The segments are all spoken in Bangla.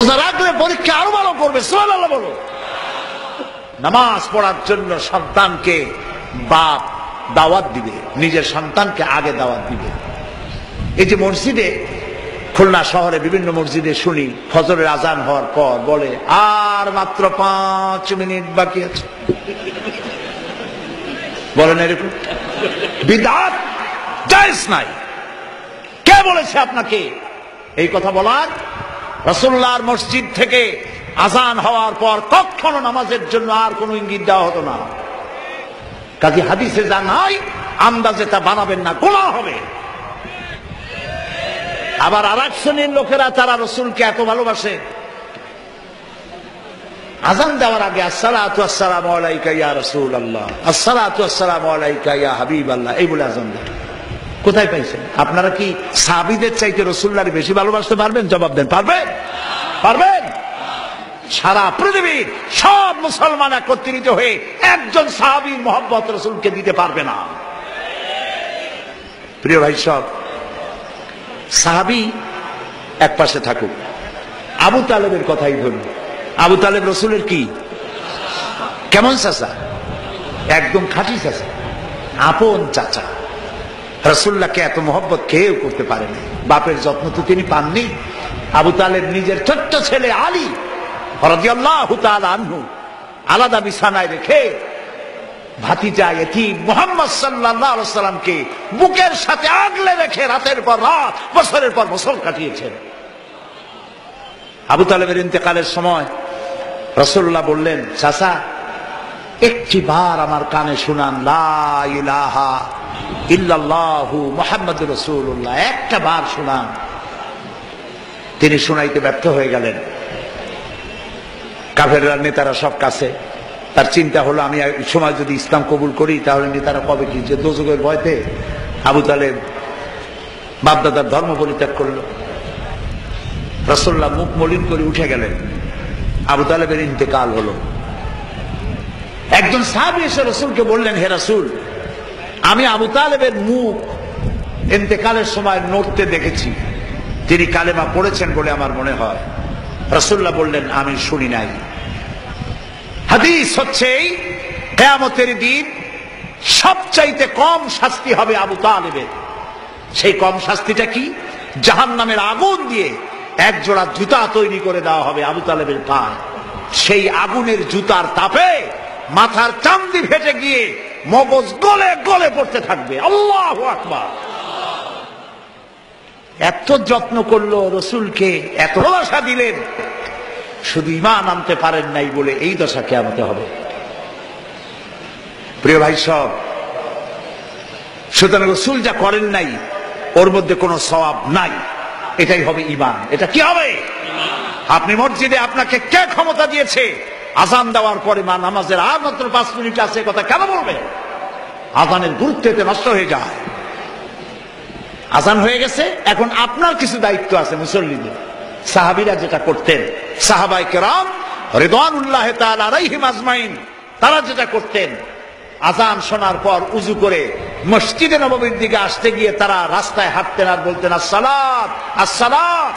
রোজা রাখলে পরীক্ষা আরো ভালো করবে, সুবহানাল্লাহ বলো। নামাজ পড়ার জন্য সন্তানকে বাপ দাওয়াত দিবে, নিজের সন্তানকে আগে দাওয়াত দিবে। এই যে মসজিদে, খুলনা শহরে বিভিন্ন মসজিদে শুনি ফজরের আজান হওয়ার পর বলে আর মাত্র 5 মিনিট বাকি আছে। বলেন এরকম বিদআত জায়েজ নাই। কে বলেছে আপনাকে এই কথা বলার? রাসূলুল্লাহর মসজিদ থেকে আজান হওয়ার পর কখনো নামাজের জন্য আর কোনো ইঙ্গিত দেওয়া হতো না। কাজী হাদিসে যা নাই আন্দাজে তা বানাবেন না, গুনাহ হবে। আবার আরেক শ্রেণীর লোকেরা তারা রাসূলকে এত ভালোবাসে, আজান দেওয়ার আগে আসসালাতু আসসালামু আলাইকা ইয়া রাসূলুল্লাহ, আসসালাতু আসসালামু আলাইকা ইয়া হাবিবাল্লাহ এই বলে আজান দেয়। কোথায় পাইছেন? আপনারা কি সাহাবীদের চাইতে রাসূলুল্লাহকে বেশি ভালোবাসতে পারবেন? জবাব দেন, পারবেন? পারবেন? সারা পৃথিবীর সব মুসলমান একত্রিত হয়ে একজন সাহাবীর মহব্বত রাসূলকে দিতে পারবে না। প্রিয় ভাই সব, সাহাবী এক পাশে থাকুক, আবু তালেবের কথাই ধরুন। আবু তালেব রাসূলের কি কেমন চাচা? একদম খাঁটি চাচা, আপন চাচা। রাসূলুল্লাহকে এত মহব্বত কেউ করতে পারেনি। বাপের যত্ন তো তিনি পাননি। আবু তালেব নিজের ছোট্ট ছেলে আলী রাদিয়াল্লাহু তাআলা আনহু আলাদা বিছানায় রেখে ভাতিজা এতিম মুহাম্মদ সাল্লাল্লাহু আলাইহি সাল্লামকে বুকের সাথে আগলে রেখে রাতের পর রাত, বছরের পর বছর কাটিয়েছেন। আবু তালেবের ইন্তেকালের সময় রাসূলুল্লাহ বললেন, চাচা একটি বার আমার কানে শুনান লা ইলাহা ইল্লাল্লাহু মুহাম্মাদুর রাসূলুল্লাহ, একটা বার শুনান। তিনি শুনাইতে ব্যর্থ হয়ে গেলেন। কাফেররা নেতারা সব কাছে, তার চিন্তা হলো আমি এই সময় যদি ইসলাম কবুল করি তাহলে নেতারা কবে কি যে দোজখের ভয়তে আবু তালেব বাপদাদার ধর্ম পরিত্যাগ করলো। রাসূলুল্লাহ মুখ মলিন করে উঠে গেলেন। আবু তালেবের ইন্তেকাল হলো। একজন সাহাবী এসে রাসূলকে বললেন, হে রাসূল, আমি আবু তালেবের মুখ ইন্তেকালের সময় নড়তে দেখেছি, তিনি কালেমা পড়েছেন বলে আমার মনে হয়। রাসূলুল্লাহ বললেন, আমি শুনি নাই। হাদিস হচ্ছে কিয়ামতের দিন সবচাইতে কম শাস্তি হবে আবু তালেবের। সেই কম শাস্তিটা কি? জাহান্নামের আগুন দিয়ে এক জোড়া জুতা তৈরি করে দেওয়া হবে আবু তালেবের পায়ে। সেই আগুনের জুতার তাপে মাথার চামড়ি ফেটে গিয়ে মগজ গলে গলে পড়তে থাকবে। আল্লাহু আকবার। এত যত্ন করলো রাসূলকে, এত ভালোবাসা দিলেন, শুধু ঈমান আনতে পারেন নাই বলে এই দশা কিয়ামতে হবে। প্রিয় ভাই সব, সুতরাং রাসূল যা করেন নাই ওর মধ্যে কোনো সওয়াব নাই, এটাই হবে ঈমান। এটা কি হবে? আপনি মসজিদে আপনাকে কে ক্ষমতা দিয়েছে আজান দেওয়ার পরে মা নামাজের আর মাত্র 5 মিনিট আছে কথা কেন বলবে? আজানের গুরুত্ব এতে নষ্ট হয়ে যায়। আজান হয়ে গেছে, এখন আপনার কিছু দায়িত্ব আছে মুসল্লিদের। সাহাবীরা যেটা করতেন, সাহাবায়ে কেরাম রিদওয়ানুল্লাহি তাআলা আলাইহিম আজমাইন, তারা যেটা করতেন, আজান শোনার পর উযু করে মসজিদে নববীর দিকে আসতে গিয়ে তারা রাস্তায় হাঁটতেন আর বলতেন আসসালাত আসসালাত,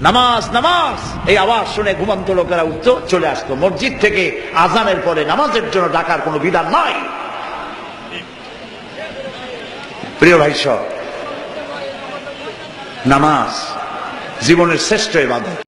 নামাজ নামাজ। এই আওয়াজ শুনে ঘুমন্ত লোকেরা উঠতো, চলে আসতো। মসজিদ থেকে আজানের পরে নামাজের জন্য ডাকার কোনো বিধান নাই। প্রিয় ভাই সব, নামাজ জীবনের শ্রেষ্ঠ ইবাদত।